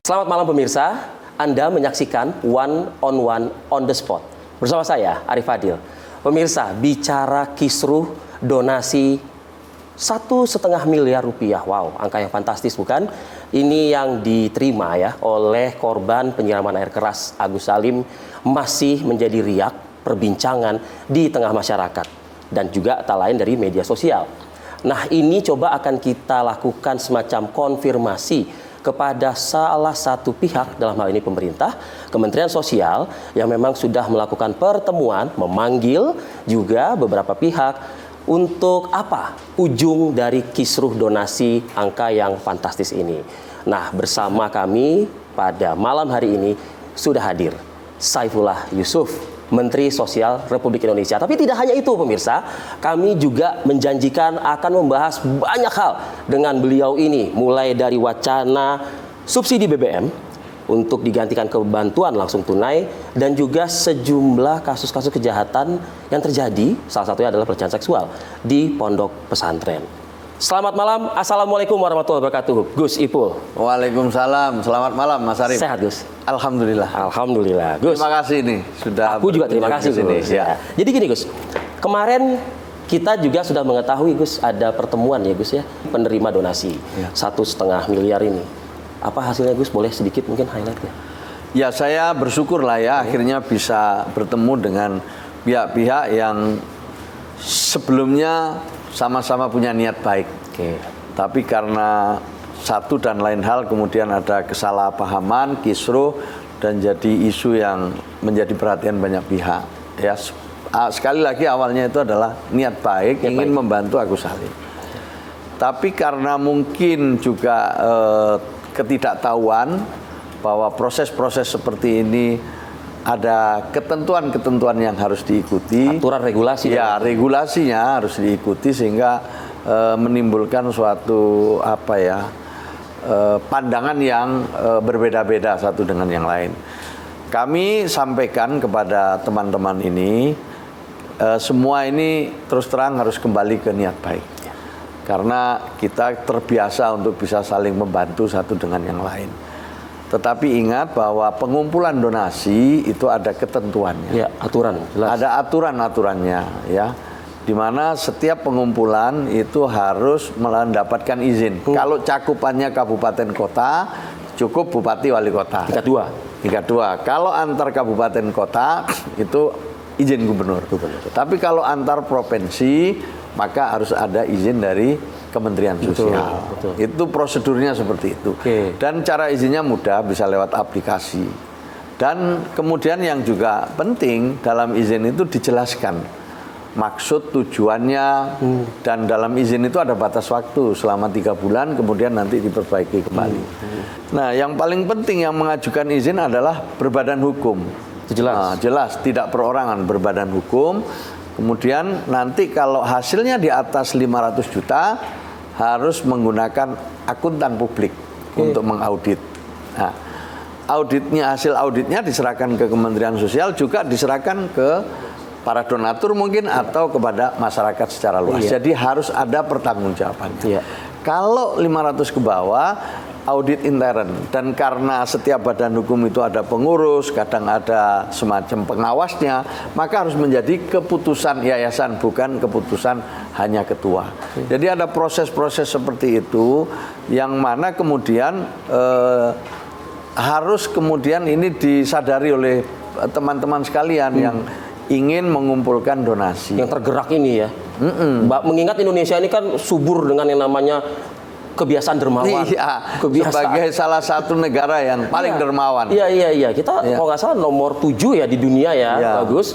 Selamat malam pemirsa, Anda menyaksikan One on the Spot. Bersama saya, Arif Fadil. Pemirsa, bicara kisruh donasi 1,5 miliar rupiah. Wow, angka yang fantastis bukan? Ini yang diterima ya oleh korban penyiraman air keras Agus Salim masih menjadi riak perbincangan di tengah masyarakat. Dan juga tak lain dari media sosial. Nah, ini coba akan kita lakukan semacam konfirmasi kepada salah satu pihak, dalam hal ini pemerintah, Kementerian Sosial, yang memang sudah melakukan pertemuan, memanggil juga beberapa pihak untuk apa ujung dari kisruh donasi angka yang fantastis ini. Nah, bersama kami pada malam hari ini sudah hadir Saifullah Yusuf, Menteri Sosial Republik Indonesia. Tapi tidak hanya itu pemirsa, kami juga menjanjikan akan membahas banyak hal dengan beliau ini. Mulai dari wacana subsidi BBM untuk digantikan ke bantuan langsung tunai. Dan juga sejumlah kasus-kasus kejahatan yang terjadi, salah satunya adalah pelecehan seksual di pondok pesantren. Selamat malam, Assalamualaikum warahmatullahi wabarakatuh, Gus Ipul. Waalaikumsalam, selamat malam Mas Arif. Sehat Gus? Alhamdulillah. Alhamdulillah Gus. Terima kasih nih sudah. Aku juga terima kasih Gus. Ya. Jadi gini Gus, kemarin kita juga sudah mengetahui Gus ada pertemuan ya Gus ya, penerima donasi 1,5 miliar ini. Apa hasilnya Gus? Boleh sedikit mungkin highlight-nya? Ya, saya bersyukur lah ya akhirnya bisa bertemu dengan pihak-pihak yang sebelumnya sama-sama punya niat baik. Tapi karena satu dan lain hal kemudian ada kesalahpahaman, kisruh, dan jadi isu yang menjadi perhatian banyak pihak. Ya, sekali lagi awalnya itu adalah niat baik, ingin membantu Agus Salim. Tapi karena mungkin juga ketidaktahuan bahwa proses-proses seperti ini ada ketentuan-ketentuan yang harus diikuti. Aturan regulasi. Ya, regulasinya harus diikuti sehingga menimbulkan suatu pandangan yang berbeda-beda satu dengan yang lain. Kami sampaikan kepada teman-teman ini, semua ini terus terang harus kembali ke niat baik. Karena kita terbiasa untuk bisa saling membantu satu dengan yang lain. Tetapi ingat bahwa pengumpulan donasi itu ada ketentuannya. Ya, aturan. Jelas. Ada aturan-aturannya ya. Di mana setiap pengumpulan itu harus mendapatkan izin. Kalau cakupannya kabupaten kota, cukup bupati wali kota. Tingkat 2. Kalau antar kabupaten kota itu izin gubernur. Tapi kalau antar provinsi maka harus ada izin dari Kementerian Sosial. Betul. Itu prosedurnya seperti itu. Dan cara izinnya mudah, bisa lewat aplikasi. Dan kemudian yang juga penting dalam izin itu dijelaskan maksud, tujuannya, dan dalam izin itu ada batas waktu selama 3 bulan, kemudian nanti diperbaiki kembali. Nah, yang paling penting yang mengajukan izin adalah berbadan hukum. Itu jelas. Nah, jelas, tidak perorangan, berbadan hukum. Kemudian nanti kalau hasilnya di atas 500 juta harus menggunakan akuntan publik untuk mengaudit. Nah, hasil auditnya diserahkan ke Kementerian Sosial, juga diserahkan ke para donatur mungkin atau kepada masyarakat secara luas. Jadi harus ada pertanggungjawabannya. Kalau 500 ke bawah, audit intern, dan karena setiap badan hukum itu ada pengurus, kadang ada semacam pengawasnya, maka harus menjadi keputusan yayasan, bukan keputusan hanya ketua. Jadi ada proses-proses seperti itu yang mana kemudian harus kemudian ini disadari oleh teman-teman sekalian yang ingin mengumpulkan donasi. Yang tergerak ini ya. Mengingat Indonesia ini kan subur dengan yang namanya kebiasaan dermawan. Iya, sebagai salah satu negara yang paling dermawan. Iya. Kita kalau nggak salah nomor 7 ya di dunia ya, bagus.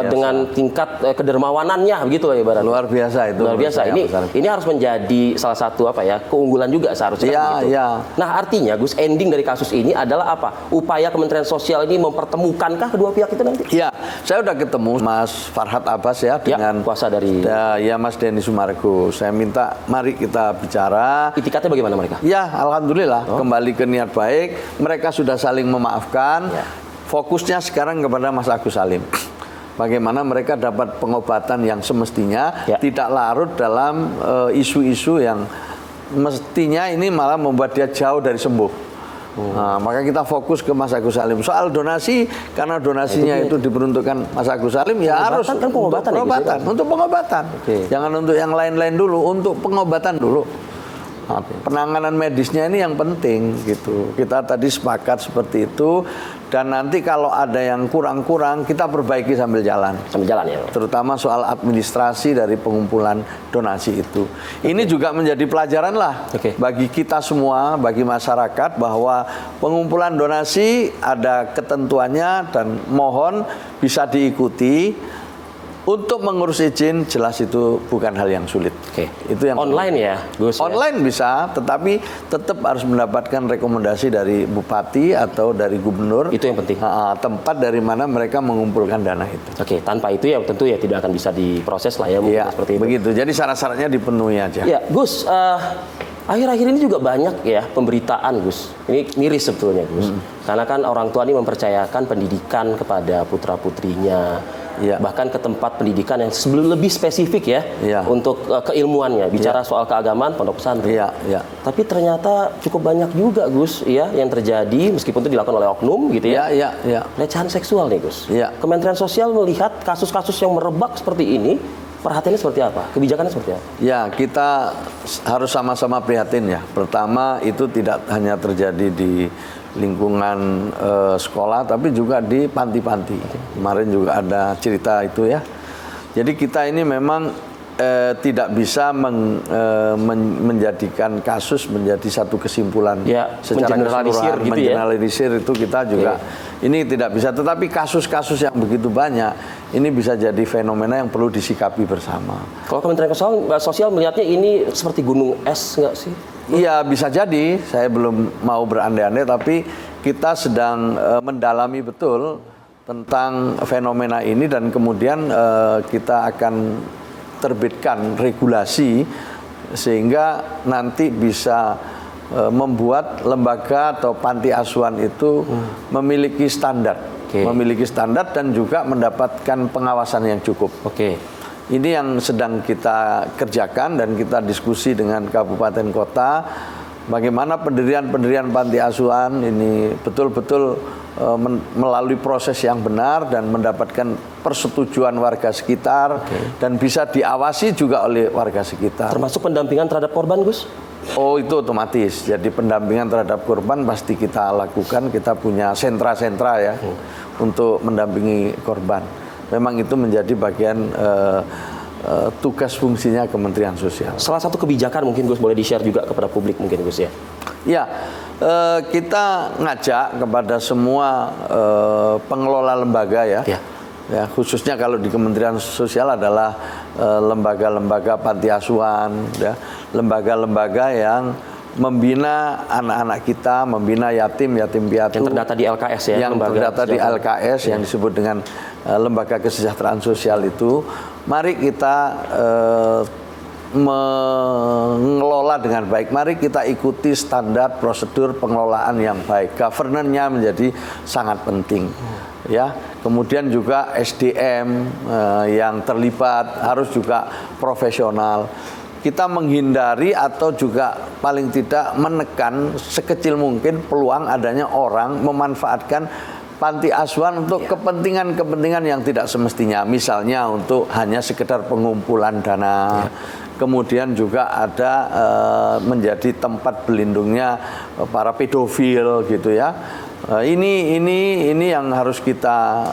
Dengan tingkat kedermawanannya begitu ya ibarat. Luar biasa itu. Luar biasa. Ini harus menjadi salah satu keunggulan juga seharusnya. Nah, artinya Gus, ending dari kasus ini adalah apa? Upaya Kementerian Sosial ini mempertemukankah kedua pihak itu nanti? Iya, saya udah ketemu Mas Farhad Abbas ya dengan kuasa dari Mas Denny Sumargo. Saya minta mari kita bicara. Itikadnya bagaimana mereka? Ya, alhamdulillah kembali ke niat baik. Mereka sudah saling memaafkan. Fokusnya sekarang kepada Mas Agus Salim. Bagaimana mereka dapat pengobatan yang semestinya tidak larut dalam isu-isu yang mestinya ini malah membuat dia jauh dari sembuh. Nah, maka kita fokus ke Mas Agus Salim. Soal donasi, karena donasinya itu diperuntukkan Mas Agus Salim, ya harus kan pengobatan, untuk pengobatan. Jangan untuk yang lain-lain dulu, untuk pengobatan dulu. Nah, penanganan medisnya ini yang penting gitu. Kita tadi sepakat seperti itu, dan nanti kalau ada yang kurang-kurang kita perbaiki sambil jalan. Sambil jalan ya. Terutama soal administrasi dari pengumpulan donasi itu. Ini juga menjadi pelajaran lah bagi kita semua, bagi masyarakat, bahwa pengumpulan donasi ada ketentuannya dan mohon bisa diikuti. Untuk mengurus izin jelas itu bukan hal yang sulit. Itu yang online ya, Gus. Online bisa, tetapi tetap harus mendapatkan rekomendasi dari bupati atau dari gubernur. Itu yang penting. Tempat dari mana mereka mengumpulkan dana itu. Tanpa itu ya tentu ya tidak akan bisa diproses lah ya, seperti itu. Begitu. Jadi syarat-syaratnya dipenuhi aja. Ya, Gus. Akhir-akhir ini juga banyak ya pemberitaan, Gus. Ini miris sebetulnya, Gus. Karena kan orang tua ini mempercayakan pendidikan kepada putra-putrinya. Bahkan ke tempat pendidikan yang lebih spesifik ya, untuk keilmuannya. Bicara soal keagamaan, pondok pesantren. Tapi ternyata cukup banyak juga, Gus, ya, yang terjadi meskipun itu dilakukan oleh oknum gitu ya. Pelecehan seksual nih, Gus. Kementerian Sosial melihat kasus-kasus yang merebak seperti ini, perhatiannya seperti apa? Kebijakannya seperti apa? Ya, kita harus sama-sama prihatin ya. Pertama, itu tidak hanya terjadi di lingkungan sekolah, tapi juga di panti-panti. Kemarin juga ada cerita itu ya. Jadi kita ini memang tidak bisa menjadikan kasus menjadi satu kesimpulan secara keseluruhan, mengeneralisir itu kita juga ini tidak bisa. Tetapi kasus-kasus yang begitu banyak ini bisa jadi fenomena yang perlu disikapi bersama. Kalau Kementerian Sosial melihatnya ini seperti gunung es nggak sih? Iya, bisa jadi. Saya belum mau berandai-andai, tapi kita sedang mendalami betul tentang fenomena ini, dan kemudian kita akan terbitkan regulasi sehingga nanti bisa membuat lembaga atau panti asuhan itu memiliki standar, dan juga mendapatkan pengawasan yang cukup. Ini yang sedang kita kerjakan, dan kita diskusi dengan kabupaten kota bagaimana pendirian panti asuhan ini betul-betul melalui proses yang benar dan mendapatkan persetujuan warga sekitar, dan bisa diawasi juga oleh warga sekitar. Termasuk pendampingan terhadap korban, Gus? Oh, itu otomatis. Jadi pendampingan terhadap korban pasti kita lakukan. Kita punya sentra-sentra ya untuk mendampingi korban. Memang itu menjadi bagian tugas fungsinya Kementerian Sosial. Salah satu kebijakan mungkin, Gus, boleh di-share juga kepada publik mungkin, Gus ya? Ya, kita ngajak kepada semua pengelola lembaga ya, khususnya kalau di Kementerian Sosial adalah lembaga-lembaga panti asuhan, ya, lembaga-lembaga yang membina anak-anak kita, membina yatim piatu yang terdata di LKS ya, yang terdata di LKS yang disebut dengan Lembaga Kesejahteraan Sosial itu. Mari kita mengelola dengan baik. Mari kita ikuti standar prosedur pengelolaan yang baik. Governance-nya menjadi sangat penting. Ya, kemudian juga SDM yang terlibat harus juga profesional. Kita menghindari atau juga paling tidak menekan sekecil mungkin peluang adanya orang memanfaatkan panti asuhan untuk kepentingan-kepentingan yang tidak semestinya. Misalnya untuk hanya sekedar pengumpulan dana. Kemudian juga ada menjadi tempat berlindungnya para pedofil gitu ya. Ini yang harus kita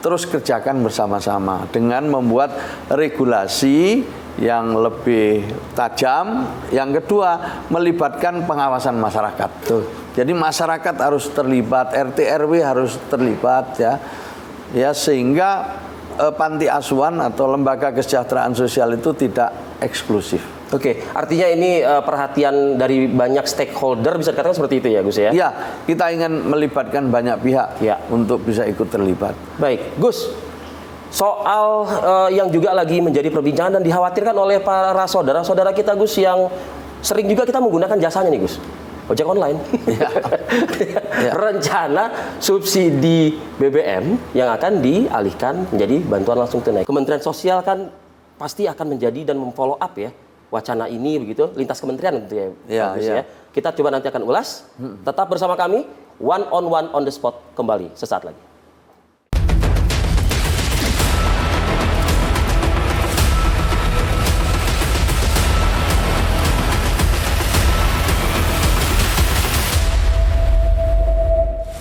terus kerjakan bersama-sama dengan membuat regulasi yang lebih tajam. Yang kedua, melibatkan pengawasan masyarakat. Jadi masyarakat harus terlibat, RT RW harus terlibat ya sehingga panti asuhan atau lembaga kesejahteraan sosial itu tidak eksklusif. Artinya ini perhatian dari banyak stakeholder, bisa dikatakan seperti itu ya, Gus ya? Ya, kita ingin melibatkan banyak pihak untuk bisa ikut terlibat. Baik, Gus. Soal yang juga lagi menjadi perbincangan dan dikhawatirkan oleh para saudara-saudara kita, Gus, yang sering juga kita menggunakan jasanya nih, Gus. Ojek online. Rencana subsidi BBM yang akan dialihkan menjadi bantuan langsung tunai. Kementerian Sosial kan pasti akan menjadi dan memfollow up ya wacana ini begitu lintas kementerian gitu ya, Iya, Pak Gus, iya. ya. Kita coba nanti akan ulas. Tetap bersama kami, One on the Spot kembali sesaat lagi.